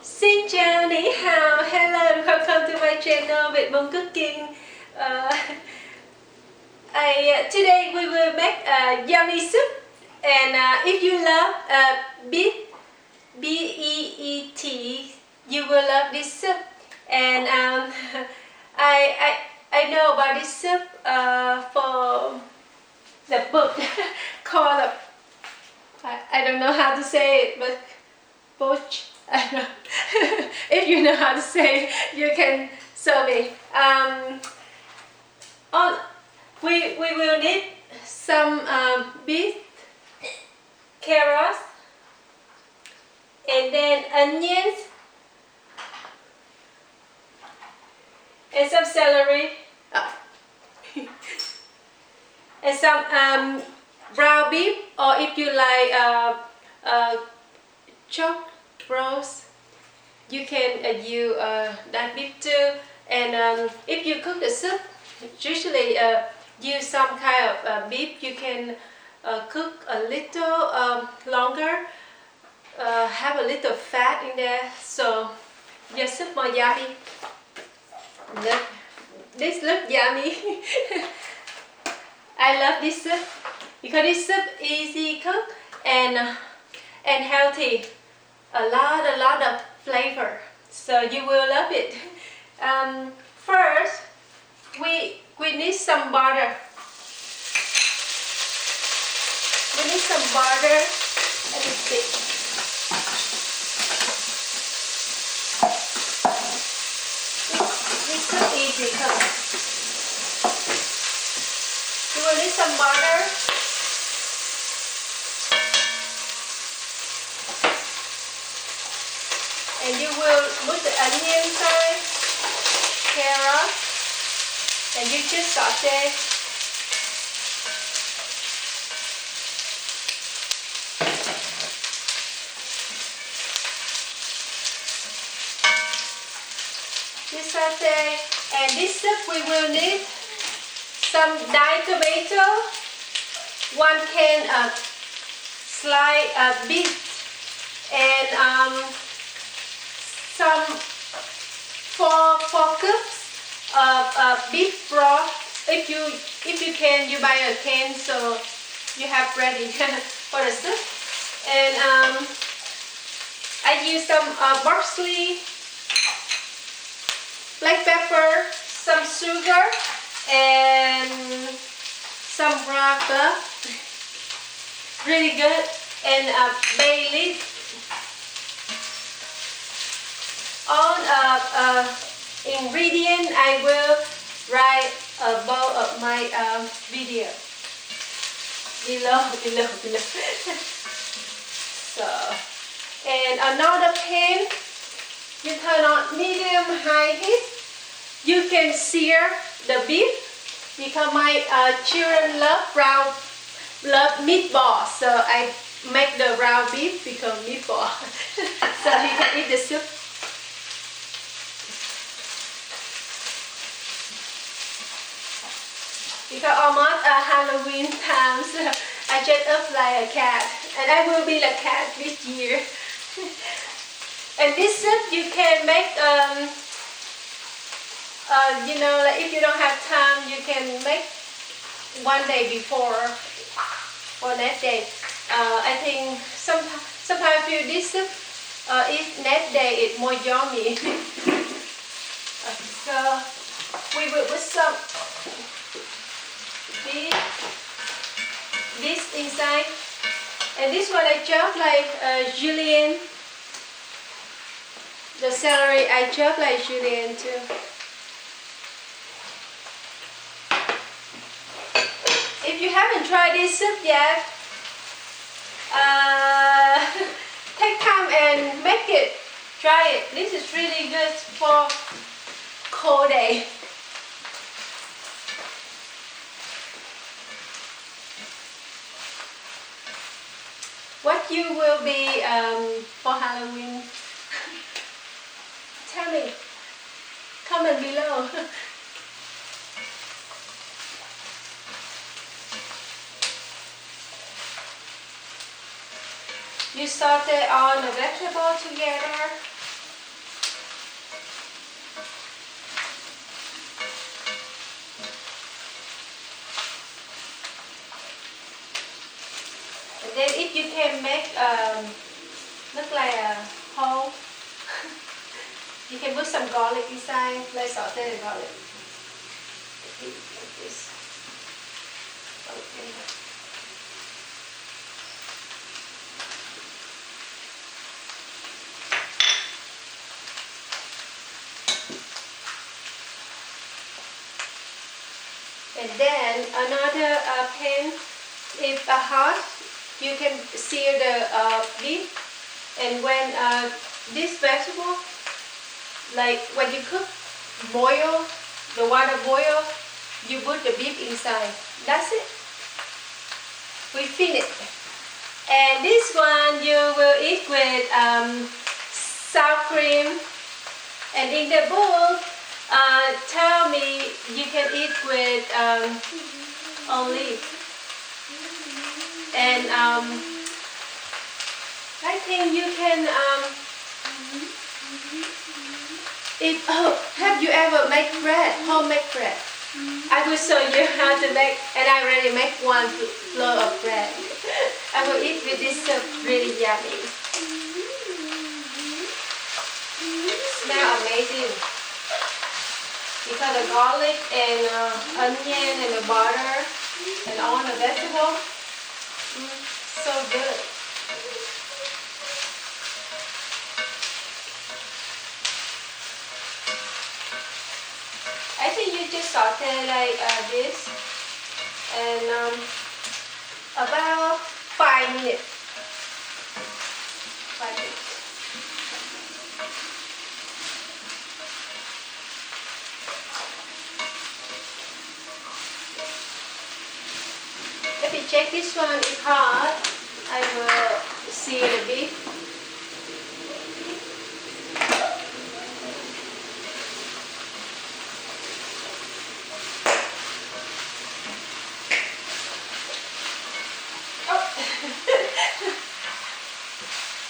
Xin chào, ni hao, hello and welcome to my channel with Cooking. Today we will make a yummy soup, and if you love beet, B-E-E-T, you will love this soup. And I know about this soup for the book called I don't know how to say it, but Borscht. I don't know. If you know how to say it, you can show me. We will need some beets, carrots, and then onions, and some celery, and some ground beef, or if you like chopped broth, you can use that beef too. And if you cook the soup, usually use some kind of beef. You can cook a little longer, have a little fat in there, so your soup more yummy. Look, this looks yummy. I love this soup because this soup easy cook and healthy. A lot of flavor, so you will love it. First, we need some butter. We need some butter. Let me see. This is easy cook. You will need some butter. And you will put the onion inside, carrot, and you just saute. Just saute, and this soup we will need some diced tomato, 1 can of sliced beet, and some 4 cups of beef broth. If you can, you buy a can so you have ready for the soup. And I use some parsley, black pepper, some sugar, and some broth. Really good. And bay leaf. All ingredient I will write above my video below. So, and another pan, you turn on medium high heat. You can sear the beef because my children love meatball, so I make the round beef become meatball. So he can eat the soup. Because almost Halloween time, so I dress up like a cat, and I will be the cat this year. And this soup you can make, you know, like if you don't have time, you can make one day before or next day. I think sometimes if you this soup, if next day it's more yummy. So we will put some this inside, and this one I chop like julienne. The celery I chop like julienne too. If you haven't tried this soup yet, take time and make it. Try it. This is really good for cold day. What you will be for Halloween? Tell me. Comment below. You saute all the vegetables together. then if you can make look like a hole, you can put some garlic inside, like saute the garlic. Like this. Okay. And then another pan, if hot, you can sear the beef. And when this vegetable, like when you cook, boil, the water boil, you put the beef inside. That's it. We finish. And this one you will eat with sour cream. And in the book, tell me you can eat with olive. And I think you can eat. Oh, have you ever made bread? Homemade bread? I will show you how to make, and I already make one loaf of bread. I will eat with this soup, really yummy. Smell amazing. Because the garlic and onion and the butter and all the vegetables, so good. I think you just saute like this, and about 5 minutes. 5 minutes. If you check this one is hot, I will sear the beef.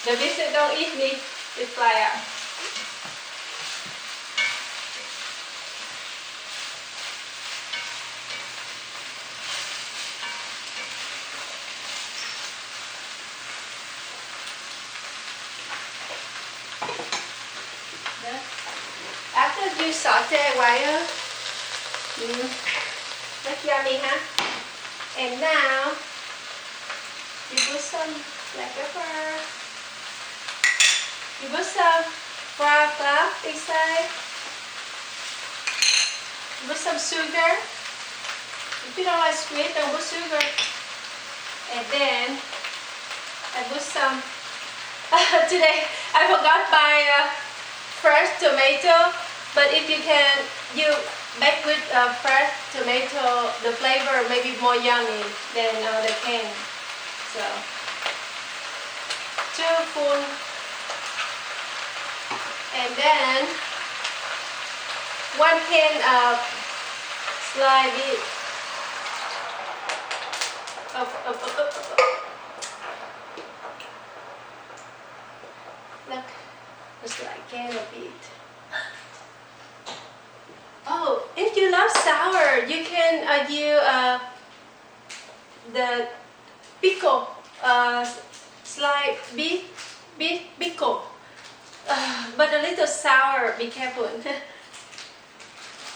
The beef that don't eat me, it fly out. After you saute a while, that's yummy, huh? And now you put some black pepper. You put some brown flour inside. You put some sugar. If you don't like sweet, don't put sugar. And then I put some. Today I forgot my fresh tomato. But if you can, you make with fresh tomato, the flavor may be more yummy than the can. So 2 spoons. And then 1 can of sliced beet. Up. Look, it's like can of beet. Oh, if you love sour, you can use the pickle, sliced beet pickle. But a little sour, be careful.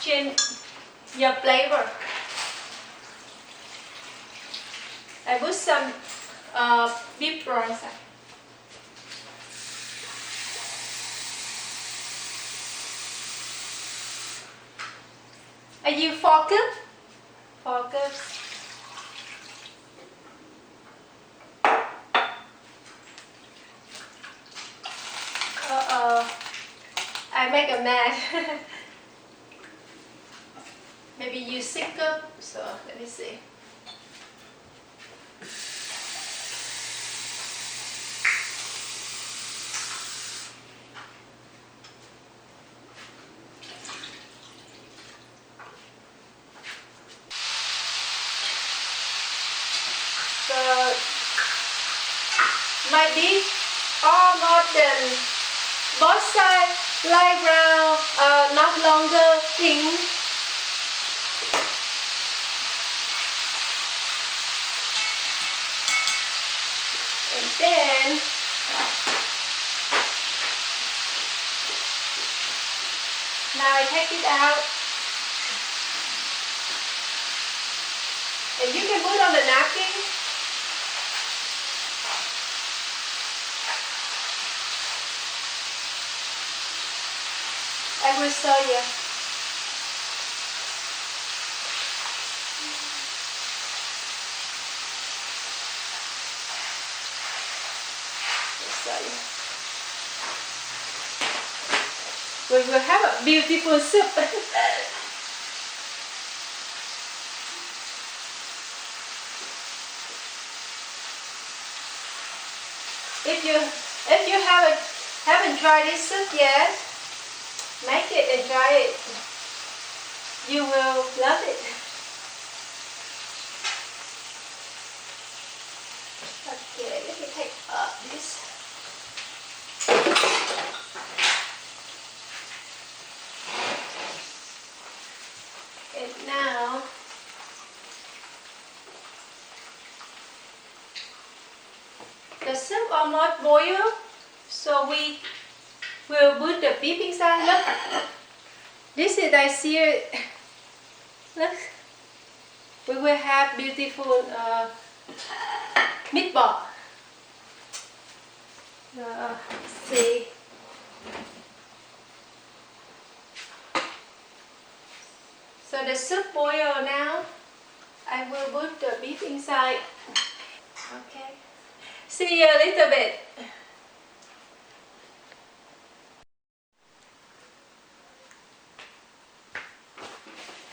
Change your flavor. I put some beef broth inside. Are you focused? Focus. I make a mess. Maybe you sick up, so let me see. So my beef almost done. Both sides light brown, not longer pink. Then now I take it out, and you can put on the napkin. I will show you. We will have a beautiful soup. If you haven't tried this soup yet, make it and try it. You will love it. Okay, let me take up this. And now the soup almost boiled, so we will put the beef inside. Look, this is I sear. Look, we will have beautiful meatball. See. So the soup boil now. I will put the beef inside. Okay. See you a little bit.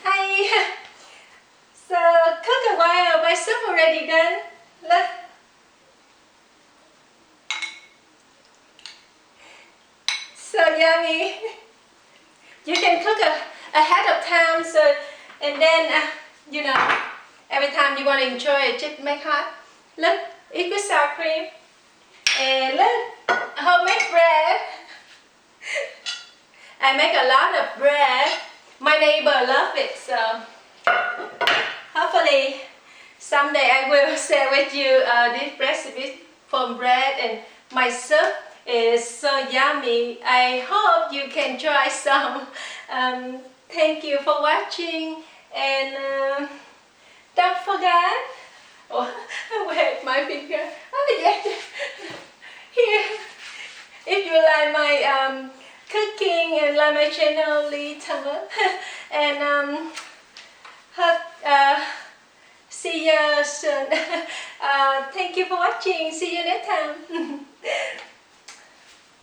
Hi. So cook a while. My soup already done. Look. So yummy. You can cook ahead of time, so and then you know, every time you want to enjoy it, just make hot. Look, eat with sour cream. And look, homemade bread. I make a lot of bread. My neighbor love it, so hopefully someday I will share with you this recipe from bread, and my soup is so yummy. I hope you can try some. Thank you for watching, and don't forget. Oh, wait, my finger. Oh yeah. Here. If you like my cooking and like my channel, leave thumbs up. And hope see you soon. Thank you for watching. See you next time.